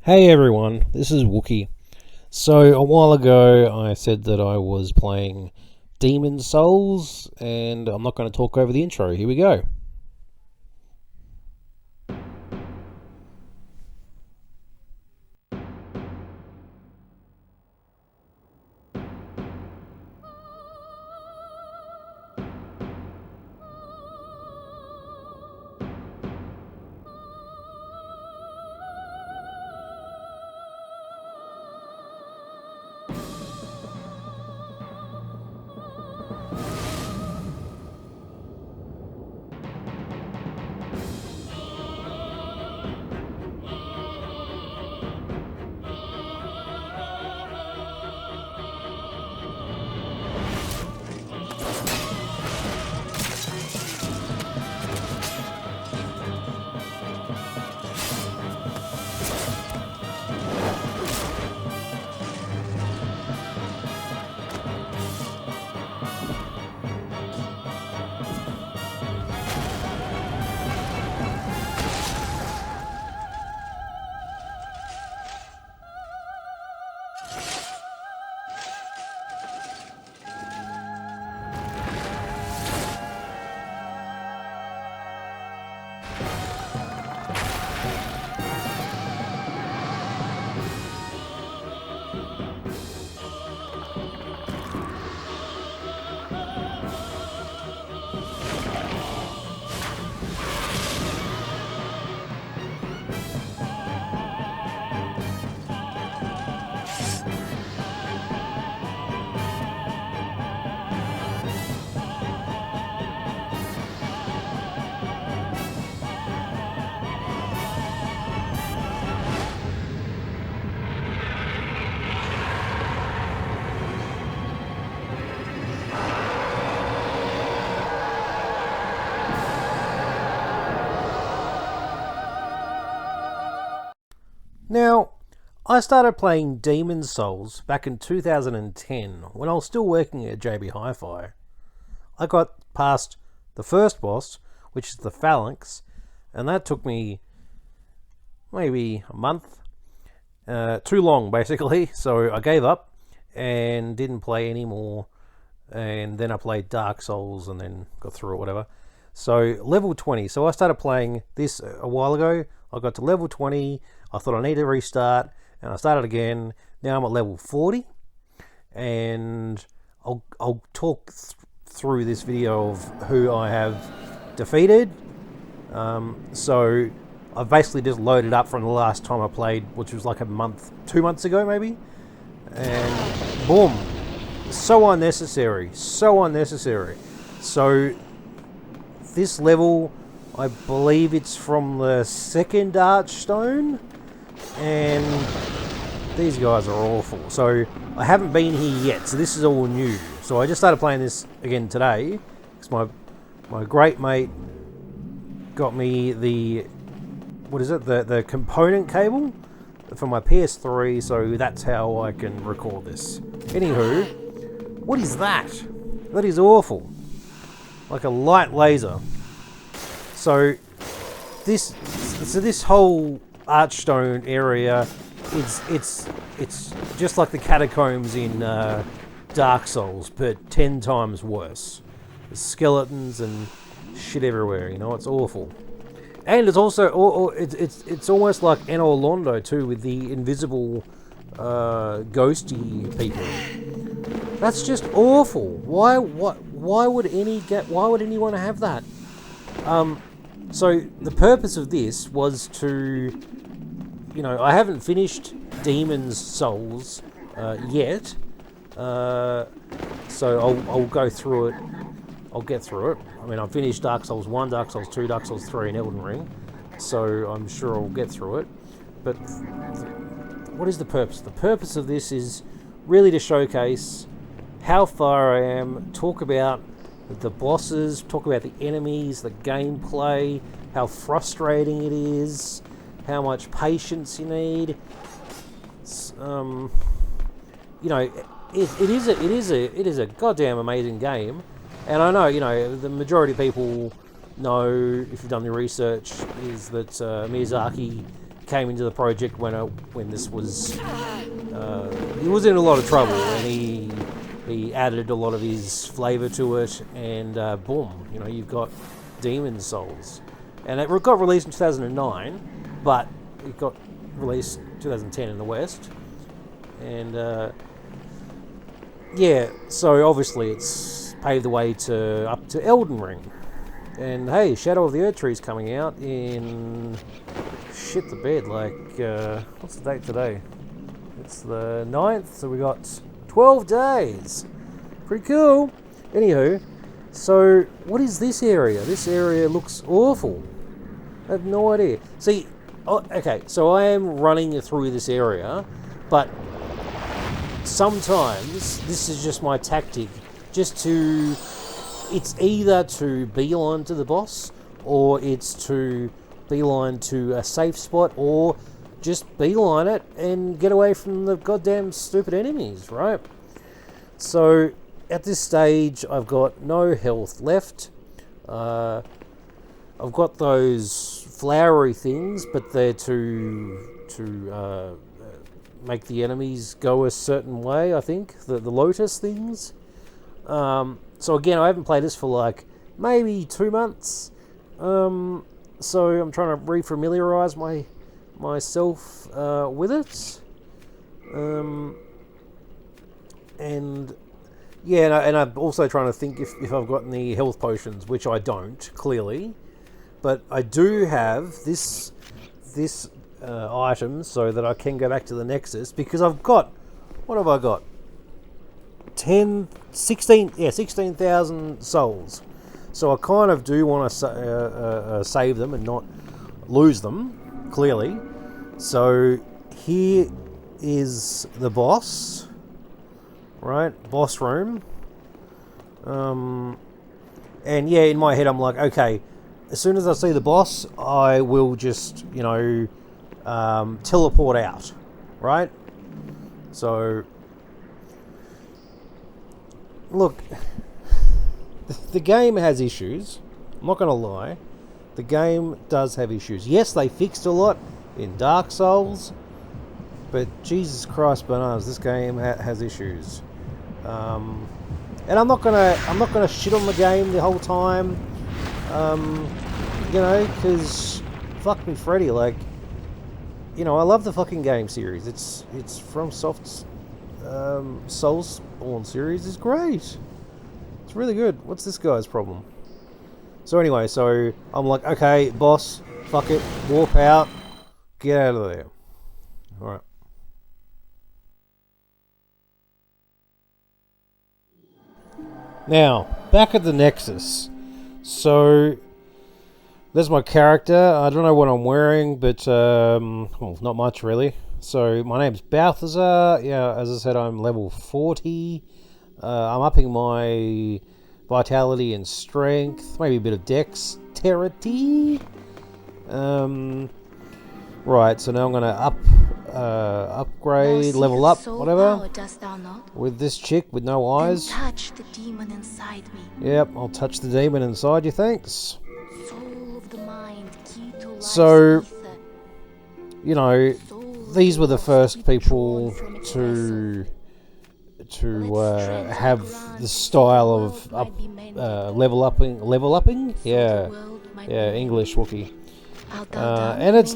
Hey everyone, this is Wookie. So a while ago I said that I was playing Demon Souls, and I'm not going to talk over the intro. Here we go. Now, I started playing Demon Souls back in 2010 when I was still working at JB Hi-Fi. I got past the first boss, which is the Phalanx, and that took me maybe a month. Too long, basically, so I gave up and didn't play anymore. And then I played Dark Souls and then got through it, whatever. So, level 20. So I started playing this a while ago. I got to level 20. I thought I need to restart, and I started again. Now I'm at level 40, and I'll talk through this video of who I have defeated. So I've basically just loaded up from the last time I played, which was like 2 months ago maybe, and boom. So unnecessary. So this level, I believe it's from the second Archstone, and these guys are awful. So I haven't been here yet, so this is all new. So I just started playing this again today because my great mate got me the component cable for my PS3, so that's how I can record this. Anywho, what is that? That is awful. Like a light laser. So this whole Archstone area, it's just like the catacombs in Dark Souls, but 10 times worse. There's skeletons and shit everywhere. You know, it's awful. And it's also it's almost like Enor Londo too, with the invisible ghosty people. That's just awful. Why would anyone have that? So the purpose of this was to, I haven't finished Demon's Souls yet, so I'll go through it. I'll get through it. I mean, I've finished Dark Souls 1, Dark Souls 2, Dark Souls 3, and Elden Ring, so I'm sure I'll get through it. But what is the purpose? The purpose of this is really to showcase how far I am, talk about the bosses, talk about the enemies, the gameplay, how frustrating it is, how much patience you need. It is a goddamn amazing game, and I know the majority of people know, if you've done the research, is that Miyazaki came into the project when this was he was in a lot of trouble, and he added a lot of his flavour to it, and boom, you know, you've got Demon Souls, and it got released in 2009, but it got released 2010 in the West, and yeah, so obviously it's paved the way up to Elden Ring. And hey, Shadow of the Erdtree's coming out in shit the bed, like what's the date today? It's the 9th, so we got 12 days. Pretty cool. Anywho, so what is this area? This area looks awful. I have no idea. See, okay, so I am running through this area, but sometimes this is just my tactic, it's either to beeline to the boss, or it's to beeline to a safe spot, or just beeline it and get away from the goddamn stupid enemies, right? So at this stage I've got no health left. I've got those flowery things, but they're to make the enemies go a certain way, I think. The lotus things. So again, I haven't played this for like maybe 2 months. So I'm trying to re-familiarise myself with it. And yeah, and I'm also trying to think if I've got any health potions, which I don't, clearly. But I do have this item so that I can go back to the Nexus, because I've got, what have I got? 16,000 souls. So I kind of do want to save them and not lose them, clearly. So here is the boss, right? Boss room. And yeah, in my head I'm like, okay, as soon as I see the boss, I will just, you know, teleport out, right? So look, the game has issues. I'm not going to lie. The game does have issues. Yes, they fixed a lot in Dark Souls, but Jesus Christ bananas, this game has issues. And I'm not gonna shit on the game the whole time. You know, because fuck me, Freddy. Like, you know, I love the fucking game series. It's FromSoft's Soulsborne series is great. It's really good. What's this guy's problem? So anyway, so I'm like, okay, boss, fuck it, warp out, get out of there. Alright. Now, back at the Nexus. So there's my character. I don't know what I'm wearing, but well, not much really. So my name's Balthazar. Yeah, as I said, I'm level 40. I'm upping my vitality and strength, maybe a bit of dexterity. Right, so now I'm gonna upgrade, level up, whatever. With this chick with no eyes. Then touch the demon inside me. Yep, I'll touch the demon inside you, thanks. Soul of the mind, key to life's So, ether. you know, these were the first people to have the style of level upping. Yeah, English Wookiee. And it's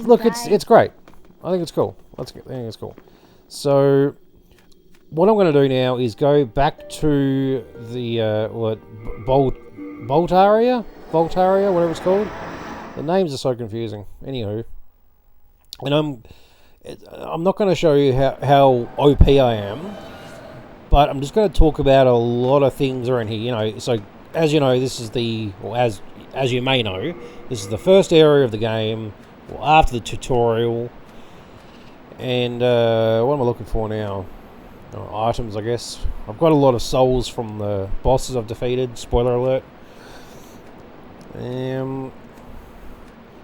great. I think it's cool. I think it's cool. So what I'm going to do now is go back to the Voltaria, whatever it's called. The names are so confusing. Anywho, and I'm not going to show you how OP I am, but I'm just going to talk about a lot of things around here. You know, so as you know, this is as you may know, this is the first area of the game, well, after the tutorial. And what am I looking for now? Oh, items, I guess. I've got a lot of souls from the bosses I've defeated. Spoiler alert.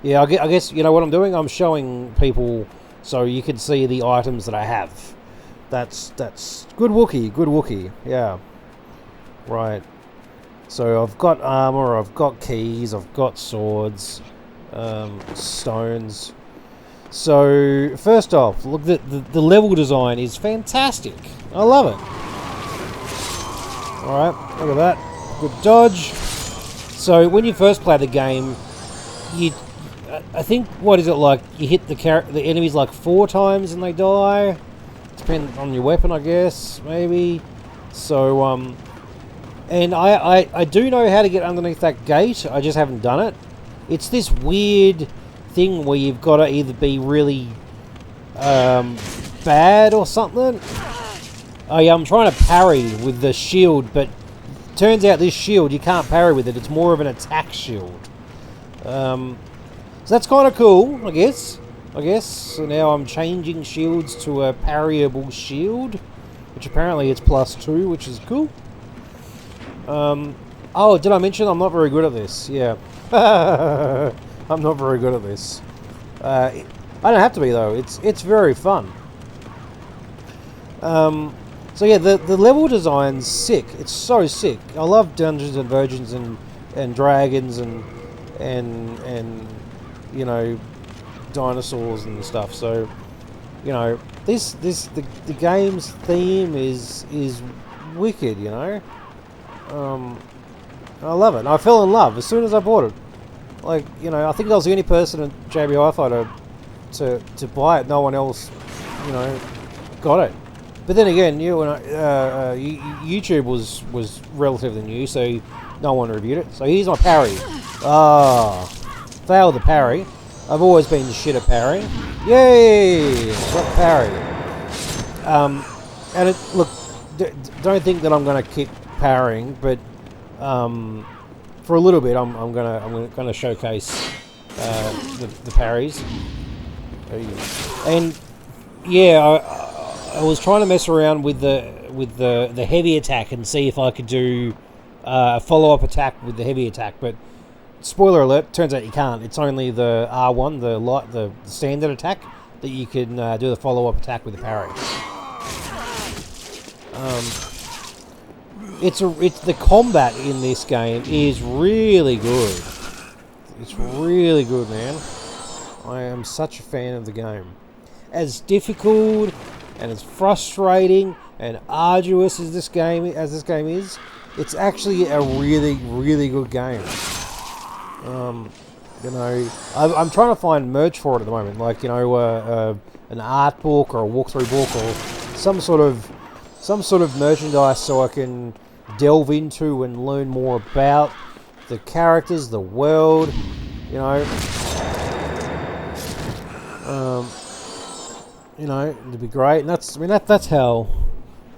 Yeah, I guess you know what I'm doing. I'm showing people so you can see the items that I have. That's good Wookiee. Yeah. Right. So I've got armor, I've got keys, I've got swords, stones. So first off, look, the level design is fantastic. I love it. All right, look at that. Good dodge. So when you first play the game, I think, what is it like? You hit the enemies like 4 times and they die. Depending on your weapon, I guess, maybe. So and I do know how to get underneath that gate. I just haven't done it. It's this weird thing where you've got to either be really bad or something. Oh yeah, I'm trying to parry with the shield, but turns out this shield you can't parry with it. It's more of an attack shield. So that's kind of cool, I guess. So now I'm changing shields to a parryable shield, which apparently it's +2, which is cool. Oh, did I mention I'm not very good at this? Yeah. I'm not very good at this. I don't have to be, though. It's very fun. So yeah, the level design's sick. It's so sick. I love Dungeons and Virgins and Dragons and you know, dinosaurs and stuff. So, you know, the game's theme is wicked. You know, I love it. And I fell in love as soon as I bought it. Like, you know, I think I was the only person at JB Hi-Fi to buy it. No one else, you know, got it. But then again, YouTube was relatively new, so no one reviewed it. So here's my parry. Ah, failed the parry. I've always been shit at parrying. Yay! Got parry. And it, look, don't think that I'm going to keep parrying, but for a little bit, I'm gonna showcase the parries. And yeah, I was trying to mess around with the heavy attack and see if I could do a follow-up attack with the heavy attack, but spoiler alert, turns out you can't. It's only the R1, the standard attack, that you can do the follow-up attack with the parry. It's the combat in this game is really good. It's really good, man. I am such a fan of the game. As difficult and as frustrating and arduous as this game is, it's actually a really, really good game. You know, I'm trying to find merch for it at the moment, like, you know, an art book or a walkthrough book or some sort of merchandise, so I can delve into and learn more about the characters, the world, you know. You know, it'd be great. And that's how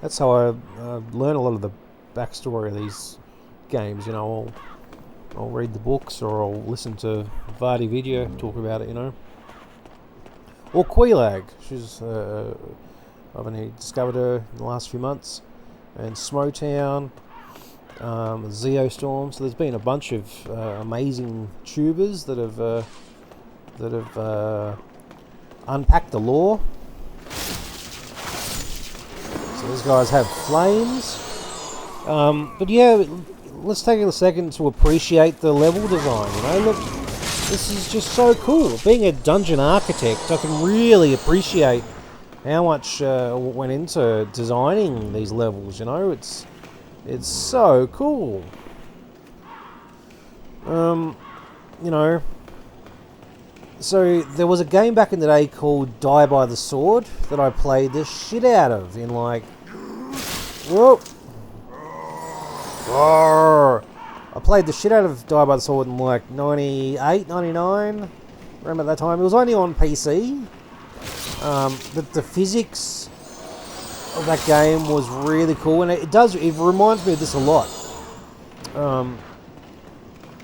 I learn a lot of the backstory of these games. You know, I'll read the books or I'll listen to Vardy Video talk about it. You know, or Queelag. She's I've only discovered her in the last few months, and Smotown, Zeostorm. So there's been a bunch of amazing tubers that have unpacked the lore. So these guys have flames. But yeah, let's take a second to appreciate the level design. You know, look, this is just so cool. Being a dungeon architect, I can really appreciate how much went into designing these levels. You know, it's so cool. You know, so there was a game back in the day called Die by the Sword that I played the shit out of in like, whoa. I played the shit out of Die by the Sword in like 98, 99. Around at that time. It was only on PC. But the physics of that game was really cool, and it reminds me of this a lot.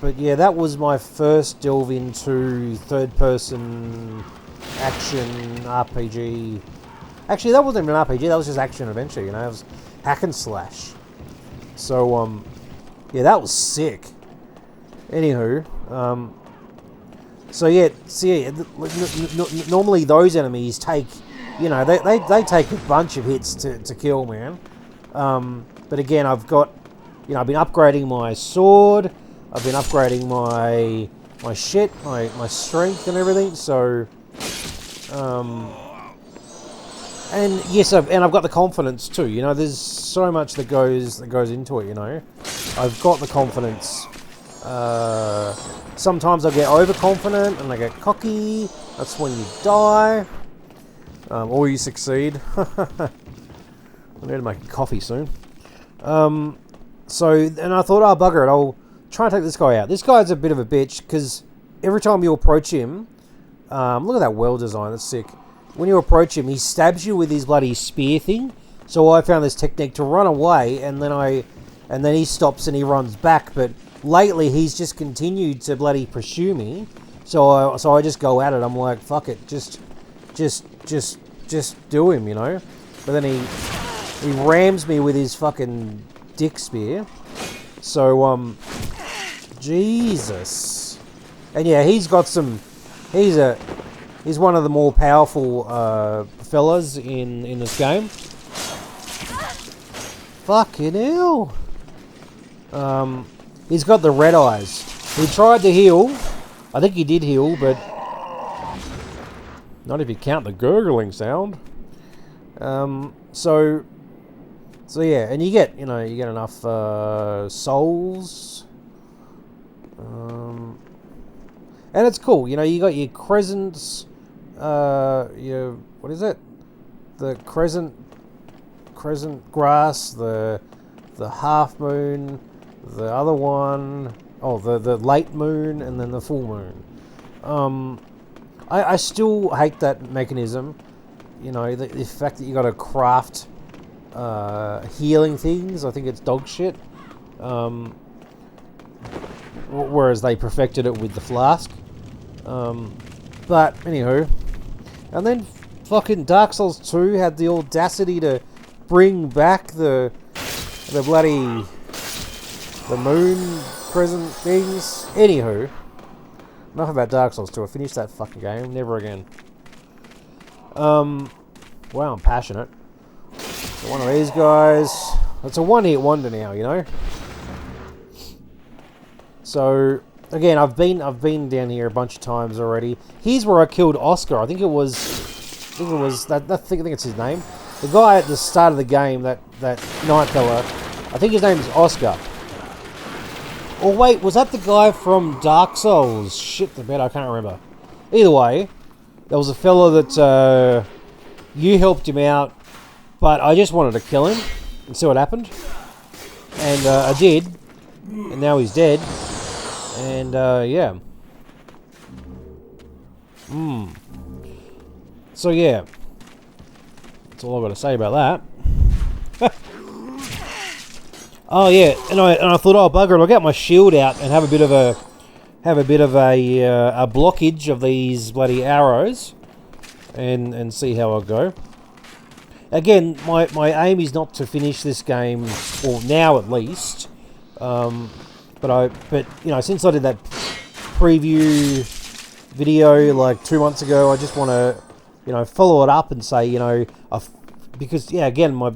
But yeah, that was my first delve into third-person action RPG. Actually, that wasn't even an RPG, that was just action adventure, you know, it was hack and slash. So, yeah, that was sick. Anywho, so yeah, normally those enemies take, you know, they take a bunch of hits to kill, man. But again, I've got, you know, I've been upgrading my sword, I've been upgrading my shit, my strength and everything, so And yes, I've got the confidence too. You know, there's so much that goes into it. You know, I've got the confidence. Sometimes I get overconfident and I get cocky. That's when you die, or you succeed. I need to make a coffee soon. So, and I thought, oh bugger it, I'll try and take this guy out. This guy's a bit of a bitch because every time you approach him, look at that well design. That's sick. When you approach him, he stabs you with his bloody spear thing. So I found this technique to run away, and then he stops and he runs back. But lately, he's just continued to bloody pursue me. So I just go at it. I'm like, fuck it, just do him, you know. But then he rams me with his fucking dick spear. So Jesus, and yeah, he's got some. He's one of the more powerful fellas in this game. Fucking hell. He's got the red eyes. He tried to heal. I think he did heal, but not if you count the gurgling sound. So yeah, and you get enough souls. And it's cool, you know, you got your crescents, your, what is it? The crescent grass, the half moon, the other one, oh, the late moon, and then the full moon. I still hate that mechanism, you know, the fact that you got to craft healing things. I think it's dog shit. Whereas they perfected it with the flask. But anywho, and then fucking Dark Souls 2 had the audacity to bring back the moon crescent things. Anywho, enough about Dark Souls 2. I finished that fucking game. Never again. Wow, I'm passionate. So one of these guys. It's a one-hit wonder now, you know. So again, I've been down here a bunch of times already. Here's where I killed Oscar. I think it was that. I think it's his name. The guy at the start of the game, that night fella. I think his name is Oscar. Or wait, was that the guy from Dark Souls? Shit, the bed, I can't remember. Either way, there was a fella that you helped him out, but I just wanted to kill him and see what happened. And I did, and now he's dead. And yeah. So yeah, that's all I've got to say about that. Oh yeah, and I thought, oh bugger it, I'll get my shield out and have a bit of a blockage of these bloody arrows, and see how I go. Again, my aim is not to finish this game, or now at least. But you know, since I did that preview video like 2 months ago, I just want to, you know, follow it up and say, you know, because yeah, again, my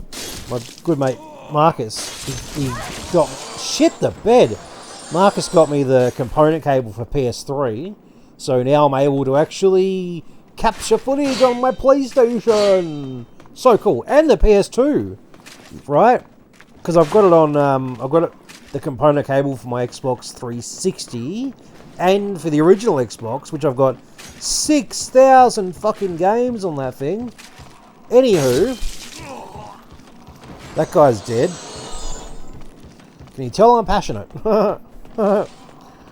good mate Marcus, he got shit the bed. Marcus got me the component cable for PS3, so now I'm able to actually capture footage on my PlayStation. So cool, and the PS2, right? Because I've got it on, the component cable for my Xbox 360 and for the original Xbox, which I've got 6,000 fucking games on that thing. Anywho, that guy's dead. Can you tell I'm passionate? And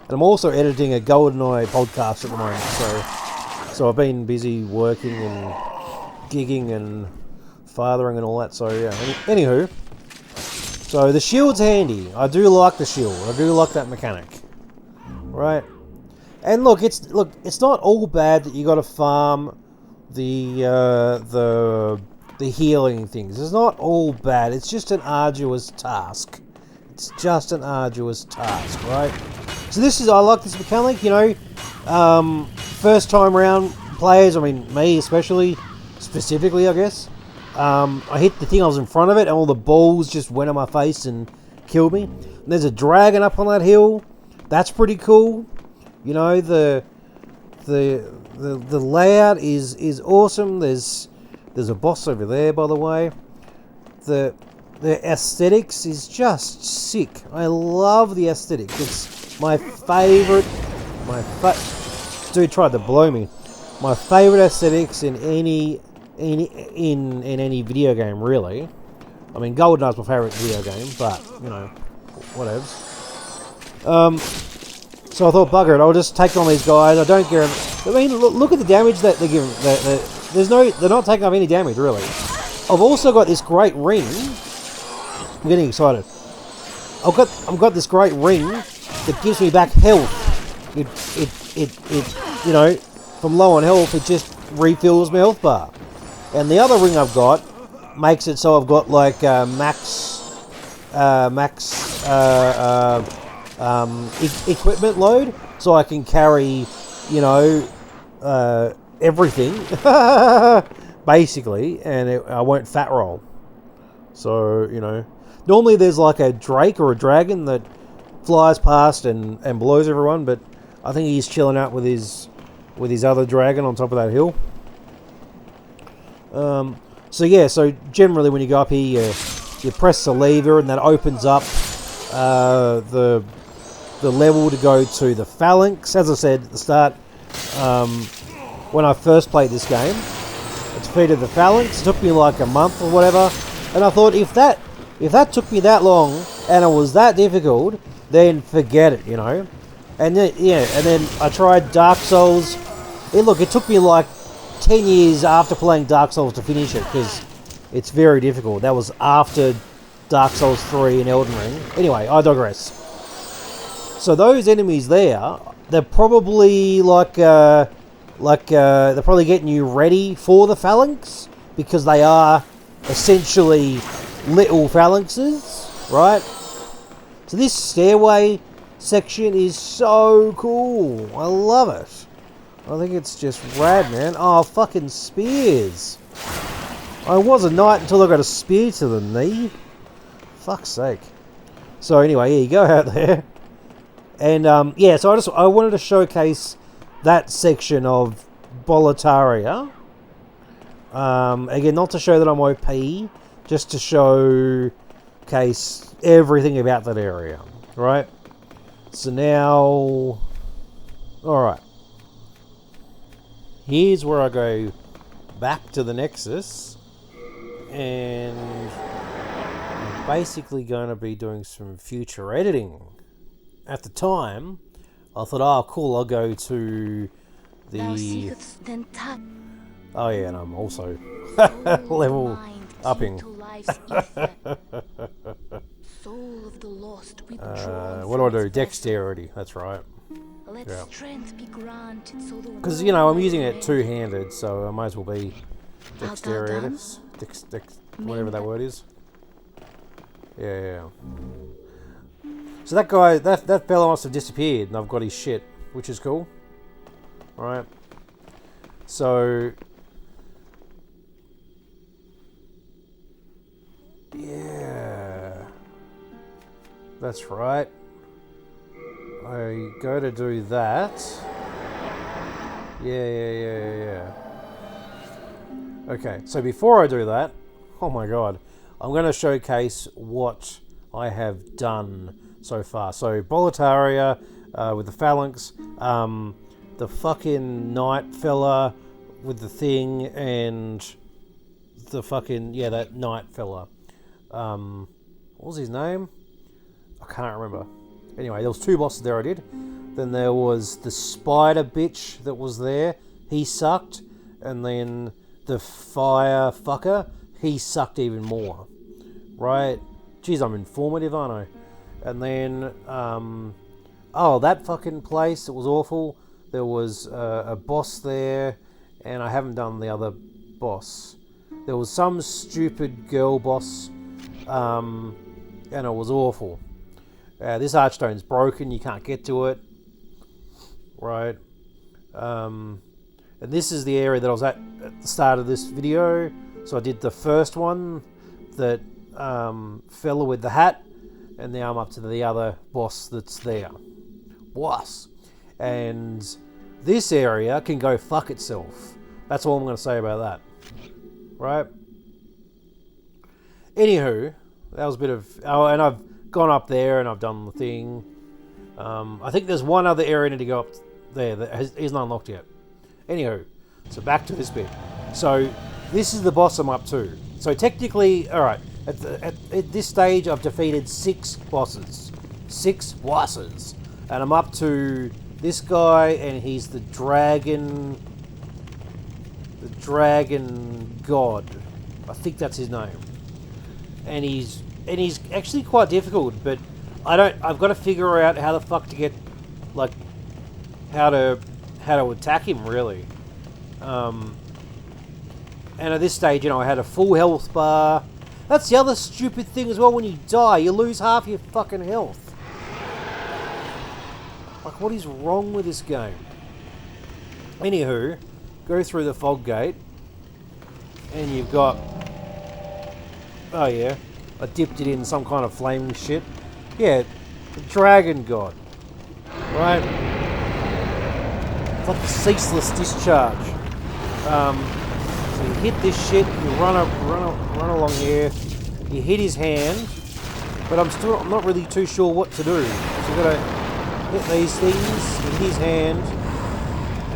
I'm also editing a GoldenEye podcast at the moment, so I've been busy working and gigging and fathering and all that. So yeah. Anywho. So the shield's handy. I do like the shield. I do like that mechanic, right? And look, it's not all bad that you got to farm the healing things. It's not all bad. It's just an arduous task. It's just an arduous task, right? So I like this mechanic. You know, first time round players. I mean, me especially, specifically, I guess. I hit the thing, I was in front of it, and all the balls just went on my face and killed me. And there's a dragon up on that hill. That's pretty cool. You know, the the layout is awesome. There's a boss over there, by the way. The aesthetics is just sick. I love the aesthetics. It's my favorite. Dude tried to blow me. My favorite aesthetics in any video game, really. I mean, GoldenEye's my favorite video game, but you know, whatever. So I thought, bugger it, I'll just take on these guys. I don't care. I mean, look at the damage that they're giving. They're not taking off any damage, really. I've also got this great ring. I'm getting excited. I've got this great ring that gives me back health. It you know, from low on health, it just refills my health bar. And the other ring I've got makes it so I've got like max equipment load, so I can carry, you know, everything basically, and I won't fat roll. So, you know, normally there's like a drake or a dragon that flies past and blows everyone, but I think he's chilling out with his other dragon on top of that hill. So yeah, so generally when you go up here, you press the lever and that opens up the level to go to the phalanx. As I said at the start, when I first played this game, it defeated the phalanx. It took me like a month or whatever, and I thought if that took me that long and it was that difficult, then forget it, you know. And then and then I tried Dark Souls. It took me like 10 years after playing Dark Souls to finish it, because it's very difficult. That was after Dark Souls 3 and Elden Ring. Anyway, I digress. So those enemies there, they're probably they're probably getting you ready for the phalanx, because they are essentially little phalanxes, right? So this stairway section is so cool. I love it. I think it's just rad, man. Oh, fucking spears. I was a knight until I got a spear to the knee. Fuck's sake. So anyway, yeah, you go out there. And, yeah, so I wanted to showcase that section of Boletaria. Again, not to show that I'm OP, just to showcase everything about that area, right? So now... Alright. Here's where I go back to the Nexus, and I'm basically going to be doing some future editing. At the time, I thought, oh cool, I'll go to the... Oh yeah, and I'm also level upping. What do I do? Dexterity, that's right. Yeah. Because, you know, I'm using it two-handed, so I might as well be dexterity. Whatever that word is. Yeah. So that guy, that fella must have disappeared, and I've got his shit, which is cool. Alright. So... yeah. That's right. I go to do that. Yeah. Okay, so before I do that, oh my god, I'm going to showcase what I have done so far. So, Boletaria with the phalanx, the fucking knight fella with the thing, and the fucking, yeah, that knight fella. What was his name? I can't remember. Anyway, there was two bosses there I did. Then there was the spider bitch that was there. He sucked. And then the fire fucker, he sucked even more. Right? Jeez, I'm informative, aren't I? And then, oh, that fucking place, it was awful. There was a boss there, and I haven't done the other boss. There was some stupid girl boss, and it was awful. This archstone's broken, you can't get to it. Right. And this is the area that I was at the start of this video. So I did the first one, that fella with the hat, and now I'm up to the other boss that's there. Boss. And This area can go fuck itself. That's all I'm going to say about that. Right? Anywho, that was a bit of... Oh, and I've gone up there and I've done the thing. I think there's one other area I need to go up there that isn't unlocked yet. Anywho, so back to this bit. So, this is the boss I'm up to. So technically, alright, at this stage I've defeated 6 bosses. 6 bosses. And I'm up to this guy, and he's the dragon god. I think that's his name. And he's actually quite difficult, but I've got to figure out how the fuck to get, like, how to attack him, really. And at this stage, you know, I had a full health bar. That's the other stupid thing as well. When you die, you lose half your fucking health. Like, what is wrong with this game? Anywho, go through the fog gate, and you've got... Oh yeah, I dipped it in some kind of flaming shit. Yeah, the dragon god. Right? It's like a ceaseless discharge. So you hit this shit, you run along here, you hit his hand, but I'm not really too sure what to do. So you gotta hit these things, hit his hand,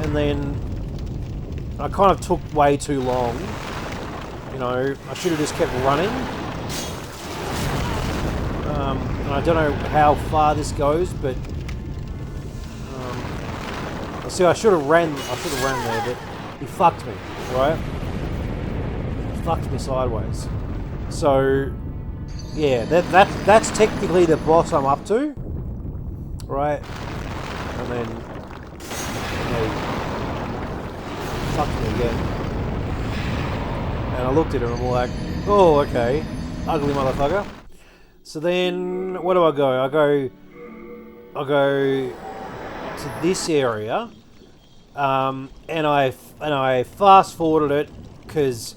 and then I kind of took way too long. You know, I should have just kept running. And I don't know how far this goes, but see, I should have ran there, but he fucked me, right? He fucked me sideways. So yeah, that's technically the boss I'm up to, right? And then he fucked me again, and I looked at him and I'm like, oh, okay, ugly motherfucker. So then, where do I go? I go to this area, and I fast forwarded it because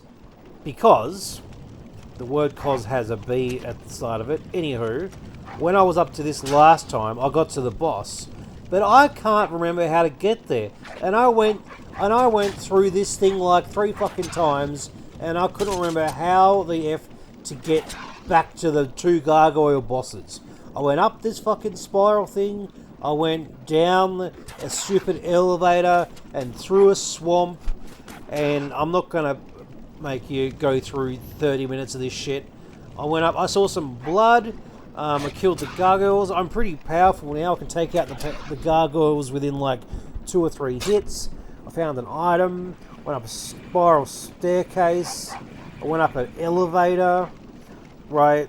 the word "cos" has a B at the side of it. Anywho, when I was up to this last time, I got to the boss, but I can't remember how to get there, and I went through this thing like 3 fucking times, and I couldn't remember how the F to get back to the 2 gargoyle bosses. I went up this fucking spiral thing, I went down a stupid elevator and through a swamp, and I'm not gonna make you go through 30 minutes of this shit. I went up, I saw some blood, I killed the gargoyles. I'm pretty powerful now, I can take out the gargoyles within like 2 or 3 hits. I found an item, went up a spiral staircase, I went up an elevator, right?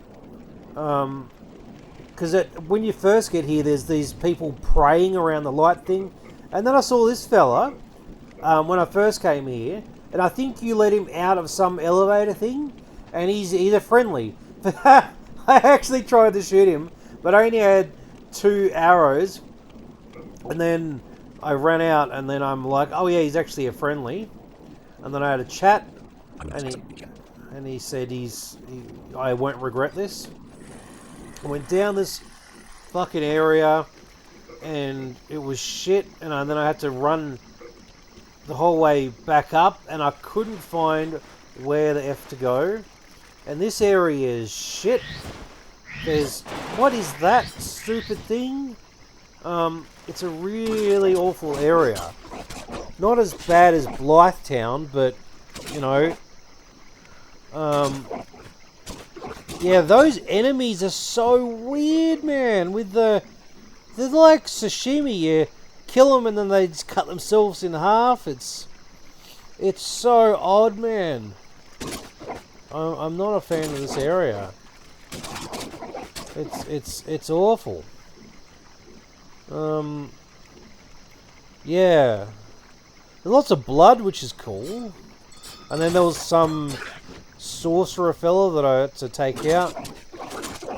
Because when you first get here, there's these people praying around the light thing, and then I saw this fella when I first came here, and I think you let him out of some elevator thing, and he's a friendly. I actually tried to shoot him, but I only had 2 arrows, and then I ran out, and then I'm like, oh yeah, he's actually a friendly. And then I had a chat, and he said I won't regret this. I went down this fucking area, and it was shit, and then I had to run the whole way back up, and I couldn't find where the F to go. And this area is shit. What is that stupid thing? It's a really awful area. Not as bad as Blythetown, but, you know, yeah, those enemies are so weird, man. They're like sashimi. You kill them and then they just cut themselves in half. It's so odd, man. I'm not a fan of this area. It's awful. Yeah. There's lots of blood, which is cool. And then there was some sorcerer fella that I had to take out.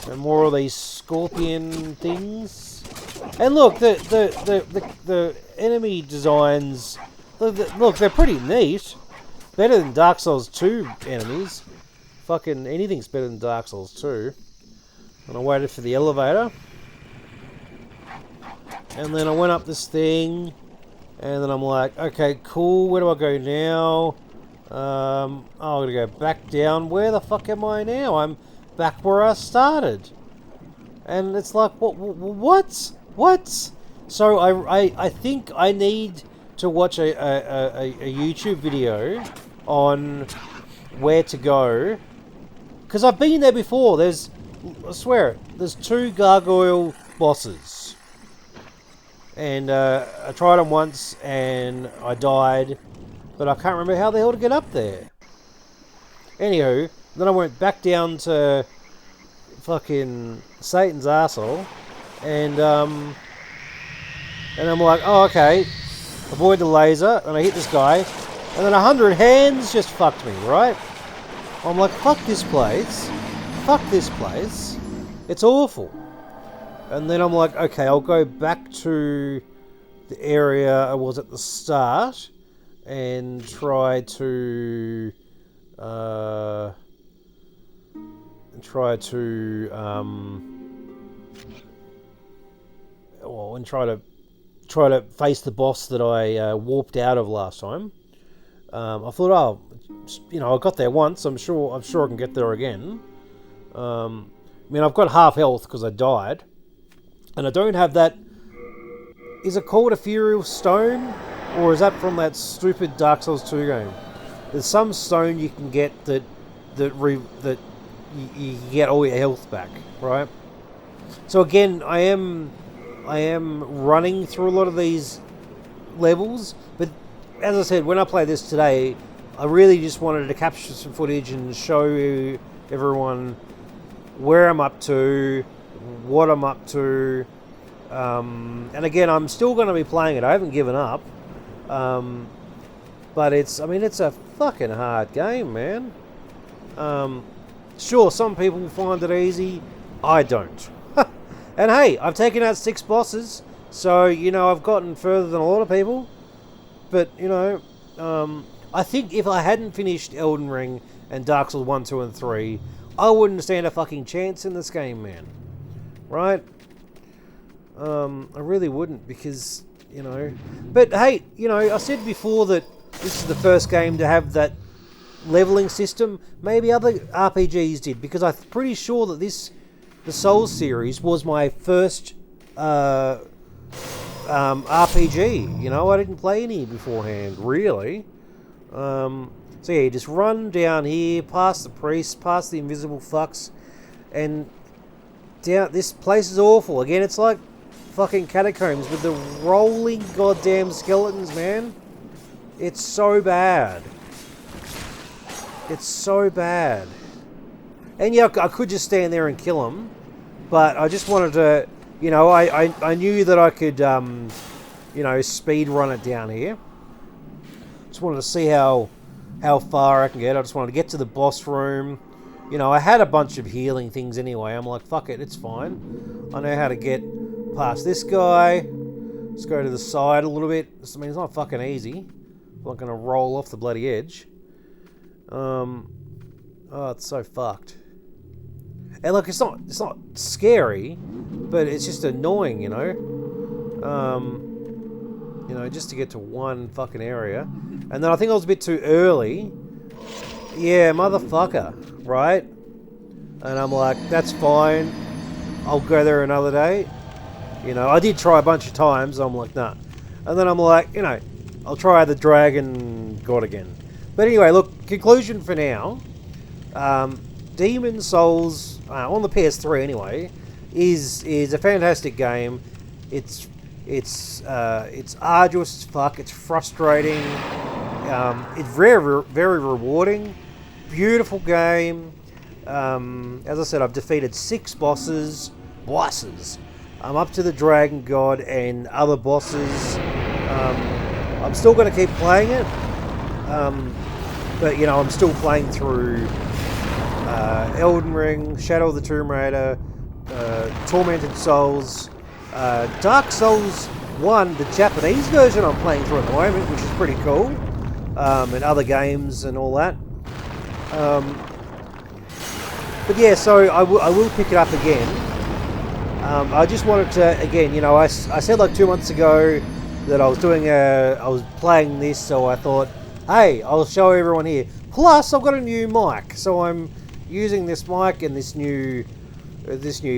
And more of these scorpion things. And look, the enemy designs, look, they're pretty neat. Better than Dark Souls 2 enemies. Fucking anything's better than Dark Souls 2. And I waited for the elevator. And then I went up this thing. And then I'm like, okay, cool, where do I go now? I'm gonna go back down. Where the fuck am I now? I'm back where I started. And it's like, what? What? So I think I need to watch a YouTube video on where to go. Because I've been there before. I swear it, there's 2 gargoyle bosses. And I tried them once and I died. But I can't remember how the hell to get up there. Anywho, then I went back down to fucking Satan's arsehole. And I'm like, oh, okay. Avoid the laser. And I hit this guy. And then 100 hands just fucked me, right? I'm like, fuck this place. Fuck this place. It's awful. And then I'm like, okay, I'll go back to the area I was at the start and try to try to face the boss that I warped out of last time. I thought, oh, you know, I got there once. I'm sure I can get there again. I mean, I've got half health because I died, and I don't have that. Is it called Ethereal Stone, or is that from that stupid Dark Souls 2 game? There's some stone you can get that you get all your health back, right? So again, I am running through a lot of these levels, but as I said, when I played this today, I really just wanted to capture some footage and show everyone where I'm up to, what I'm up to, and again, I'm still going to be playing it. I haven't given up, but it's a fucking hard game, man. Sure, some people find it easy. I don't. And hey, I've taken out 6 bosses, so, you know, I've gotten further than a lot of people. But, you know, I think if I hadn't finished Elden Ring and Dark Souls 1, 2, and 3, I wouldn't stand a fucking chance in this game, man. Right? I really wouldn't, because, you know... But, hey, you know, I said before that this is the first game to have that leveling system. Maybe other RPGs did, because I'm pretty sure that the Souls series was my first RPG. You know, I didn't play any beforehand, really. So yeah, you just run down here, past the priest, past the invisible fucks, and down. This place is awful. Again, it's like fucking catacombs with the rolling goddamn skeletons, man. It's so bad. It's so bad. And yeah, I could just stand there and kill them, but I just wanted to, you know, I knew that I could, you know, speed run it down here. Just wanted to see how far I can get. I just wanted to get to the boss room. You know, I had a bunch of healing things anyway. I'm like, fuck it, it's fine. I know how to get past this guy. Let's go to the side a little bit. I mean, it's not fucking easy. I'm not going to roll off the bloody edge. Oh, it's so fucked. And look, it's not scary, but it's just annoying, you know. You know, just to get to one fucking area. And then I think I was a bit too early. Yeah, motherfucker, right? And I'm like, that's fine. I'll go there another day. You know, I did try a bunch of times. I'm like, nah. And then I'm like, you know, I'll try the Dragon God again. But anyway, look, conclusion for now. Demon Souls, on the PS3 anyway, is a fantastic game. It's arduous as fuck. It's frustrating. It's very, very rewarding. Beautiful game. As I said, I've defeated 6 bosses. I'm up to the Dragon God and other bosses. I'm still going to keep playing it. But, you know, I'm still playing through Elden Ring, Shadow of the Tomb Raider, Tormented Souls, Dark Souls 1, the Japanese version I'm playing through at the moment, which is pretty cool, and other games and all that. But yeah, so I will pick it up again. I just wanted to, again, you know, I said like 2 months ago that I was doing I was playing this, so I thought, hey, I'll show everyone here. Plus, I've got a new mic, so I'm using this mic and this new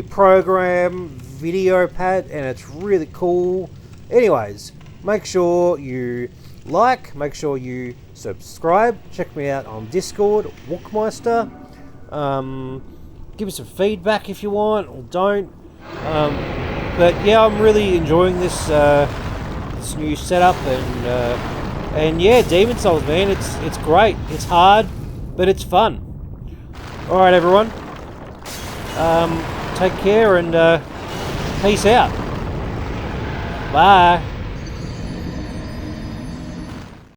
program, Video Pad, and it's really cool. Anyways, make sure you like, make sure you subscribe, check me out on Discord, Walkmeister. Give me some feedback if you want, or don't. But yeah, I'm really enjoying this this new setup, and yeah, Demon Souls, man, it's great. It's hard, but it's fun. All right, everyone. Take care and peace out. Bye.